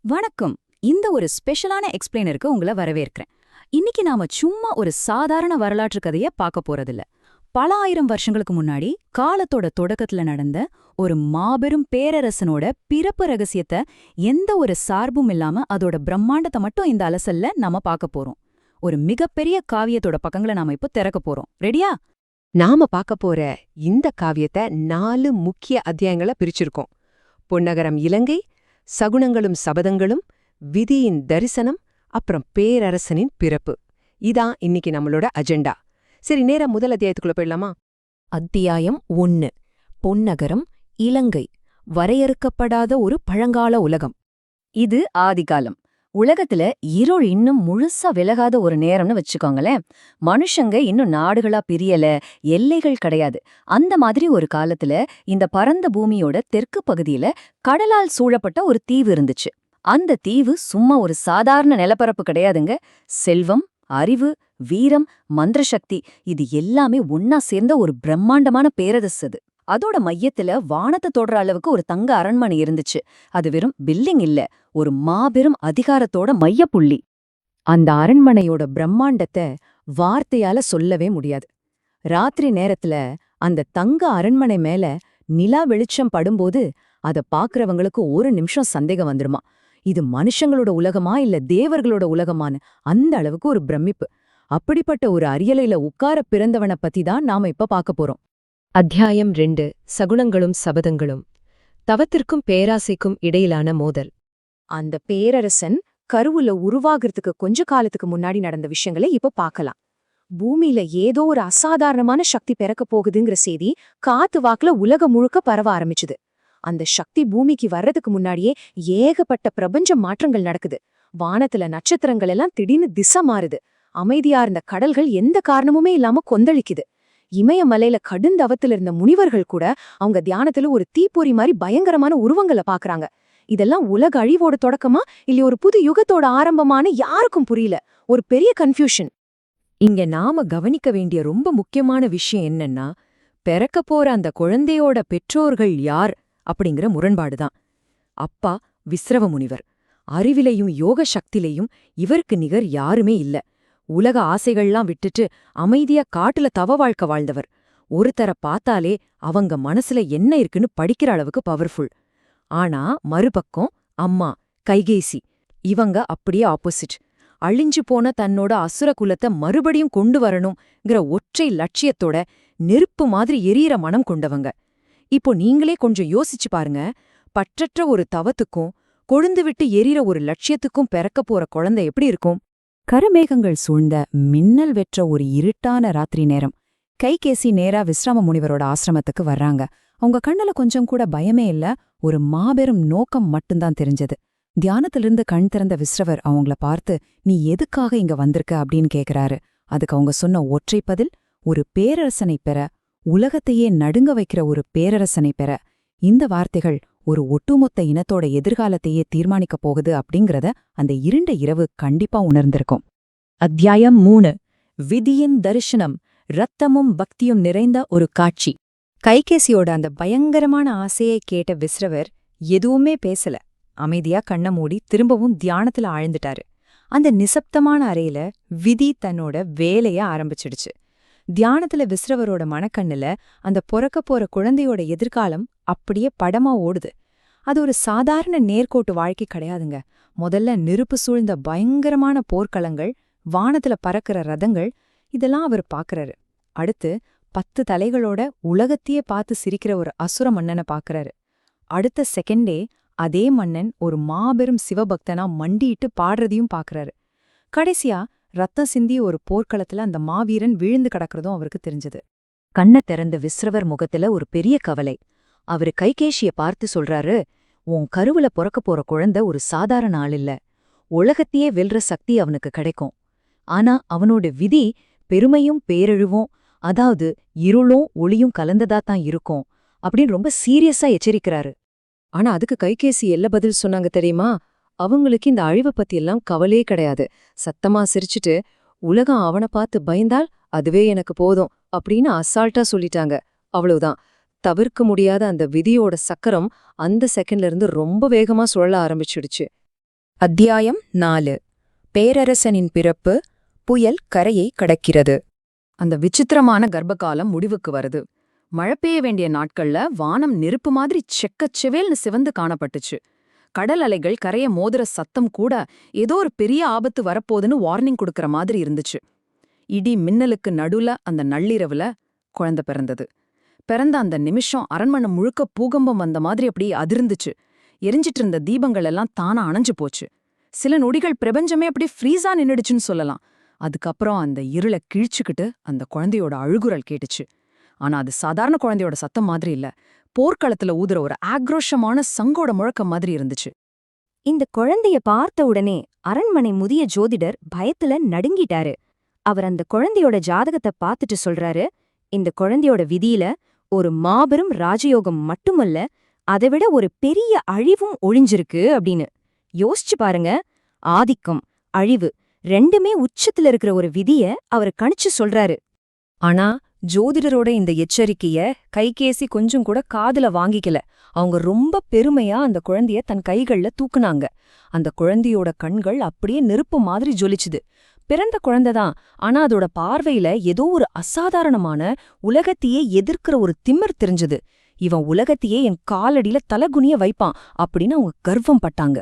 வணக்கம். இந்த ஒரு ஸ்பெஷலான எக்ஸ்பிளைனருக்கு உங்களை வரவேற்கிறேன். இன்னைக்கு நாம சும்மா ஒரு சாதாரண வரலாற்று கதைய பார்க்க போறதில்ல. பல ஆயிரம் வருஷங்களுக்கு முன்னாடி காலத்தோட தொடக்கத்துல நடந்த ஒரு மாபெரும் பேரரசனோட பிறப்பு ரகசியத்தை எந்த ஒரு சார்பும் இல்லாம அதோட பிரம்மாண்டத்தை மட்டும் இந்த அலசல்ல நாம பார்க்க போறோம். ஒரு மிகப்பெரிய காவியத்தோட பக்கங்களை நாம இப்போ திறக்க போறோம். ரெடியா? நாம பார்க்க போற இந்த காவியத்தை 4 முக்கிய அத்தியாயங்கள பிரிச்சிருக்கோம். பொன்னகரம் இலங்கை, சகுனங்களும் சபதங்களும், விதியின் தரிசனம், அப்புறம் பேரரசனின் பிறப்பு. இதான் இன்னைக்கு நம்மளோட அஜெண்டா. சரி, நேரா முதல் அத்தியாயத்துக்குள்ள போயிடலாமா? அத்தியாயம் 1. பொன்னகரம் இலங்கை, வரையறுக்கப்படாத ஒரு பழங்கால உலகம். இது ஆதிகாலம். உலகத்துல இருள் இன்னும் முழுசா விலகாத ஒரு நேரம்னு வச்சுக்கோங்களேன். மனுஷங்க இன்னும் நாடுகளா பிரியல, எல்லைகள் கிடையாது. அந்த மாதிரி ஒரு காலத்துல இந்த பரந்த பூமியோட தெற்கு பகுதியில கடலால் சூழப்பட்ட ஒரு தீவு இருந்துச்சு. அந்த தீவு சும்மா ஒரு சாதாரண நிலப்பரப்பு கிடையாதுங்க. செல்வம், அறிவு, வீரம், மந்திரசக்தி இது எல்லாமே ஒன்னா சேர்ந்த ஒரு பிரம்மாண்டமான பேரரசு அது. அதோட மையத்துல வானத்தை தொடுற அளவுக்கு ஒரு தங்க அரண்மனை இருந்துச்சு. அது வெறும் பில்டிங் இல்ல, ஒரு மாபெரும் அதிகாரத்தோட மையப்புள்ளி. அந்த அரண்மனையோட பிரம்மாண்டத்தை வார்த்தையால சொல்லவே முடியாது. ராத்திரி நேரத்துல அந்த தங்க அரண்மனை மேல நிலா வெளிச்சம் படும்போது அத பாக்குறவங்களுக்கு ஒரு நிமிஷம் சந்தேகம் வந்துருமா, இது மனுஷங்களோட உலகமா இல்ல தேவர்களோட உலகமான்னு அந்த அளவுக்கு ஒரு பிரமிப்பு. அப்படிப்பட்ட ஒரு அரியலையில உட்கார பிறந்தவனை பத்தி தான் நாம இப்ப பார்க்க போறோம். அத்தியாயம் 2. சகுனங்களும் சபதங்களும். தவத்திற்கும் பேராசைக்கும் இடையிலான மோதல். அந்த பேரரசன் கருவுல உருவாகிறதுக்கு கொஞ்ச காலத்துக்கு முன்னாடி நடந்த விஷயங்களை இப்ப பார்க்கலாம். பூமியில ஏதோ ஒரு அசாதாரணமான சக்தி பிறக்க போகுதுங்கிற செய்தி காத்து வாக்குல உலகம் முழுக்க பரவ ஆரம்பிச்சுது. அந்த சக்தி பூமிக்கு வர்றதுக்கு முன்னாடியே ஏகப்பட்ட பிரபஞ்ச மாற்றங்கள் நடக்குது. வானத்துல நட்சத்திரங்கள் எல்லாம் திடீர்னு திசை மாறுது. அமைதியா இருந்த கடல்கள் எந்த காரணமுமே இல்லாம கொந்தளிக்குது. இமயமலையில கடுந்தவத்துல இருந்த முனிவர்கள் கூட அவங்க தியானத்துல ஒரு தீப்பொறி மாதிரி பயங்கரமான உருவங்களை பாக்குறாங்க. இதெல்லாம் உலக அழிவோட தொடக்கமா இல்ல ஒரு புது யுகத்தோட ஆரம்பமான யாருக்கும் புரியல. ஒரு பெரிய கன்ஃபியூஷன். இங்க நாம கவனிக்க வேண்டிய ரொம்ப முக்கியமான விஷயம் என்னன்னா, பிறக்க போற அந்த குழந்தையோட பெற்றோர்கள் யார் அப்படிங்கிற முரண்பாடுதான். அப்பா விஸ்ரவ முனிவர். அறிவிலையும் யோக சக்திலையும் இவருக்கு நிகர் யாருமே இல்ல. உலக ஆசைகள்லாம் விட்டுட்டு அமைதியா காட்டுல தவ வாழ்க்கை வாழ்ந்தவர். ஒருத்தர பார்த்தாலே அவங்க மனசுல என்ன இருக்குன்னு படிக்கிற அளவுக்கு பவர்ஃபுல். ஆனா மறுபக்கம் அம்மா கைகேசி, இவங்க அப்படியே ஆப்போசிட். அழிஞ்சு போன தன்னோட அசுர குலத்தை மறுபடியும் கொண்டு வரணுங்கிற ஒற்றை லட்சியத்தோட நெருப்பு மாதிரி எரியற மனம் கொண்டவங்க. இப்போ நீங்களே கொஞ்சம் யோசிச்சு பாருங்க. பற்றற்ற ஒரு தவத்துக்கும் கொழுந்து விட்டு எரியற ஒரு லட்சியத்துக்கும் பிறக்க போற குழந்தை எப்படி இருக்கும்? கருமேகங்கள் சூழ்ந்த மின்னல் வெற்ற ஒரு இருட்டான ராத்திரி நேரம். கைகேசி நேரா விஸ்ராம முனிவரோட ஆசிரமத்துக்கு வர்றாங்க. அவங்க கண்ணுல கொஞ்சம் கூட பயமே இல்ல, ஒரு மாபெரும் நோக்கம் மட்டும்தான் தெரிஞ்சது. தியானத்திலிருந்து கண் திறந்த விஸ்ரவர் அவங்கள பார்த்து, நீ எதுக்காக இங்க வந்திருக்க அப்படின்னு கேக்குறாரு. அதுக்கு அவங்க சொன்ன ஒற்றை பதில், ஒரு பேரரசனை பெற, உலகத்தையே நடுங்க வைக்கிற ஒரு பேரரசனை பெற. இந்த வார்த்தைகள் ஒரு ஒட்டுமொத்த இனத்தோட எதிர்காலத்தையே தீர்மானிக்கப் போகுது அப்படிங்கறத அந்த இருண்ட இரவு கண்டிப்பா உணர்ந்திருக்கும். அத்தியாயம் 3. விதியின் தரிசனம், ரத்தமும் பக்தியும் நிறைந்த ஒரு காட்சி. கைகேசியோட அந்த பயங்கரமான ஆசையை கேட்ட விஸ்ரவர் எதுவுமே பேசல. அமைதியா கண்ண மூடி திரும்பவும் தியானத்துல ஆழ்ந்துட்டாரு. அந்த நிசப்தமான அறையில விதி தன்னோட வேலைய ஆரம்பிச்சிடுச்சு. தியானத்துல விஸ்ரவரோட மனக்கண்ணுல அந்த பொறக்க போற குழந்தையோட எதிர்காலம் அப்படியே படமா ஓடுது. அது ஒரு சாதாரண நேர்கோட்டு வாழ்க்கை கிடையாதுங்க. முதல்ல நெருப்பு சூழ்ந்த பயங்கரமான போர்க்களங்கள், வானத்துல பறக்கிற ரதங்கள், இதெல்லாம் அவர் பாக்குறாரு. அடுத்து 10 தலைகளோட உலகத்தையே பார்த்து சிரிக்கிற ஒரு அசுர மன்னனை பாக்குறாரு. அடுத்த செகண்டே அதே மன்னன் ஒரு மாபெரும் சிவபக்தனா மண்டியிட்டு பாடுறதையும் பாக்குறாரு. கடைசியா ரத்தம் சிந்திய ஒரு போர்க்களத்துல அந்த மாவீரன் விழுந்து கிடக்கிறதும் அவருக்கு தெரிஞ்சது. கண்ண திறந்த விஸ்ரவர் முகத்துல ஒரு பெரிய கவலை. அவரு கைகேஷிய பார்த்து சொல்றாரு, உன் கருவுல பொறக்க போற குழந்தை ஒரு சாதாரண ஆள் இல்ல. உலகத்தையே வெல்ற சக்தி அவனுக்கு கிடைக்கும். ஆனா அவனோட விதி பெருமையும் பேரழிவும், அதாவது இருளும் ஒளியும் கலந்ததாத்தான் இருக்கும் அப்படின்னு ரொம்ப சீரியஸா எச்சரிக்கிறாரு. ஆனா அதுக்கு கைகேசி என்ன பதில் சொன்னாங்க தெரியுமா? அவங்களுக்கு இந்த அழிவை பத்தியெல்லாம் கவலையே கிடையாது. சத்தமா சிரிச்சுட்டு, உலகம் அவனை பார்த்து பயந்தால் அதுவே எனக்கு போதும் அப்படின்னு அசால்ட்டா சொல்லிட்டாங்க. அவ்வளவுதான். தவிர்க்க முடியாத அந்த விதியோட சக்கரம் அந்த செகண்ட்ல இருந்து ரொம்ப வேகமா சுழல ஆரம்பிச்சிடுச்சு. அத்தியாயம் 4. பேரரசனின் பிறப்பு. புயல் கரையை கடக்கிறது. அந்த விசித்திரமான கர்ப்பகாலம் முடிவுக்கு வருது. மழை பெய்ய வேண்டிய நாட்கள்ல வானம் நெருப்பு மாதிரி செக்கச்செவேல்னு சிவந்து காணப்பட்டுச்சு. கடல் அலைகள் கரைய மோதுற சத்தம் கூட ஏதோ ஒரு பெரிய ஆபத்து வரப்போதுன்னு வார்னிங் கொடுக்கற மாதிரி இருந்துச்சு. இடி மின்னலுக்கு நடுவுல அந்த நள்ளிரவுல குழந்தை பிறந்தது. பிறந்த அந்த நிமிஷம் அரண்மனை முழுக்க பூகம்பம் வந்த மாதிரி அப்படி அதிர்ந்துச்சு. எரிஞ்சிட்டு இருந்த தீபங்கள் எல்லாம் தானா அணைஞ்சு போச்சு. சில நொடிகள் பிரபஞ்சமே அப்படி ஃப்ரீஸா நின்னுடுச்சுன்னு சொல்லலாம். அதுக்கப்புறம் அந்த இருளை கிழிச்சுக்கிட்டு அந்த குழந்தையோட அழுகுரல் கேட்டுச்சு. ஆனா அது சாதாரண குழந்தையோட சத்தம் மாதிரி இல்ல, போர்க்களத்துல ஊதுற ஒரு ஆக்ரோஷமான சங்கோட முழக்கம் மாதிரி இருந்துச்சு. இந்த குழந்தைய பார்த்த உடனே அரண்மனை முதிய ஜோதிடர் பயத்துல நடுங்கிட்டாரு. அவர் அந்த குழந்தையோட ஜாதகத்தை பார்த்துட்டு சொல்றாரு, இந்த குழந்தையோட விதியில ஒரு மாபெரும் ராஜயோகம் மட்டுமல்ல, அதைவிட ஒரு பெரிய அழிவும் ஒளிஞ்சிருக்கு அப்படின்னு. யோசிச்சு பாருங்க, ஆதிக்கம், அழிவு ரெண்டுமே உச்சத்துல இருக்கிற ஒரு விதிய அவர் கணிச்சு சொல்றாரு. ஆனா ஜோதிடரோட இந்த எச்சரிக்கைய கைகேசி கொஞ்சம் கூட காதுல வாங்கிக்கல. அவங்க ரொம்ப பெருமையா அந்த குழந்தைய தன் கைகள்ல தூக்குனாங்க. அந்த குழந்தையோட கண்கள் அப்படியே நெருப்பு மாதிரி ஜொலிச்சுது. பிறந்த குழந்தைதான், ஆனா அதோட பார்வையில ஏதோ ஒரு அசாதாரணமான, உலகத்தையே எதிர்க்கிற ஒரு திமிர் தெரிஞ்சது. இவன் உலகத்தையே என் காலடியில தலகுனிய வைப்பான் அப்படின்னு அவங்க கர்வம் பட்டாங்க.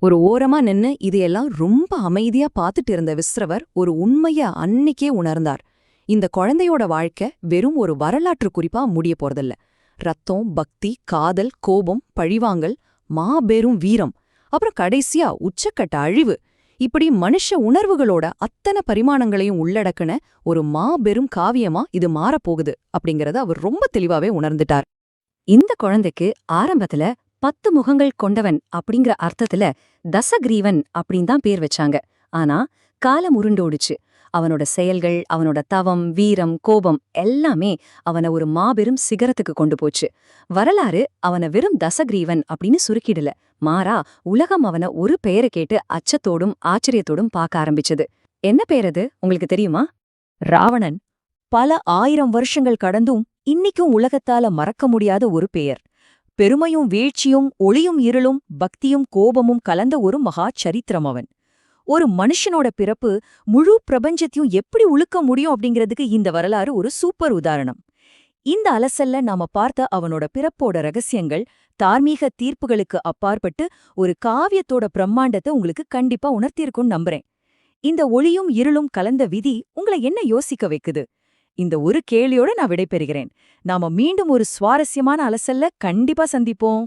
ஒரு ஓரமா நின்னு இதையெல்லாம் ரொம்ப அமைதியா பார்த்துட்டு இருந்த விஸ்ரவர் ஒரு உண்மைய அன்னைக்கே உணர்ந்தார். இந்த குழந்தையோட வாழ்க்கை வெறும் ஒரு வரலாற்று குறிப்பா முடிய போறதில்ல. ரத்தம், பக்தி, காதல், கோபம், பழிவாங்கல், மாபெரும் வீரம், அப்புறம் கடைசியா உச்சக்கட்ட அழிவு, இப்படி மனுஷ உணர்வுகளோட அத்தனை பரிமாணங்களையும் உள்ளடக்குன ஒரு மாபெரும் காவியமா இது மாறப்போகுது அப்படிங்கறத அவர் ரொம்ப தெளிவாவே உணர்ந்துட்டார். இந்த குழந்தைக்கு ஆரம்பத்துல 10 முகங்கள் கொண்டவன் அப்படிங்கிற அர்த்தத்துல தசகிரீவன் அப்படின்னு தான் பேர் வச்சாங்க. ஆனா காலம் உருண்டோடுச்சு. அவனோட செயல்கள், அவனோட தவம், வீரம், கோபம் எல்லாமே அவனை ஒரு மாபெரும் சிகரத்துக்கு கொண்டு போச்சு. வரலாறு அவனை வெறும் தசகிரீவன் அப்படின்னு சுருக்கிடல. மாறா உலகம் அவனை ஒரு பெயரை கேட்டு அச்சத்தோடும் ஆச்சரியத்தோடும் பார்க்க ஆரம்பிச்சது. என்ன பேர் அது உங்களுக்கு தெரியுமா? ராவணன். பல 1000 வருஷங்கள் கடந்தும் இன்னிக்கும் உலகத்தால மறக்க முடியாத ஒரு பெயர். பெருமையும் வீழ்ச்சியும், ஒளியும் இருளும், பக்தியும் கோபமும் கலந்த ஒரு மகா சரித்திரம் அவன். ஒரு மனுஷனோட பிறப்பு முழு பிரபஞ்சத்தையும் எப்படி உழுக்க முடியும் அப்படிங்கிறதுக்கு இந்த வரலாறு ஒரு சூப்பர் உதாரணம். இந்த அலசல்ல நாம பார்த்த அவனோட பிறப்போட ரகசியங்கள், தார்மீக தீர்ப்புகளுக்கு அப்பாற்பட்டு ஒரு காவியத்தோட பிரம்மாண்டத்தை உங்களுக்கு கண்டிப்பா உணர்த்தியிருக்கும்னு நம்புறேன். இந்த ஒளியும் இருளும் கலந்த விதி உங்களை என்ன யோசிக்க வைக்குது? இந்த ஒரு கேள்வியோட நான் விடைபெறுகிறேன். நாம மீண்டும் ஒரு சுவாரஸ்யமான அலசல்ல கண்டிப்பா சந்திப்போம்.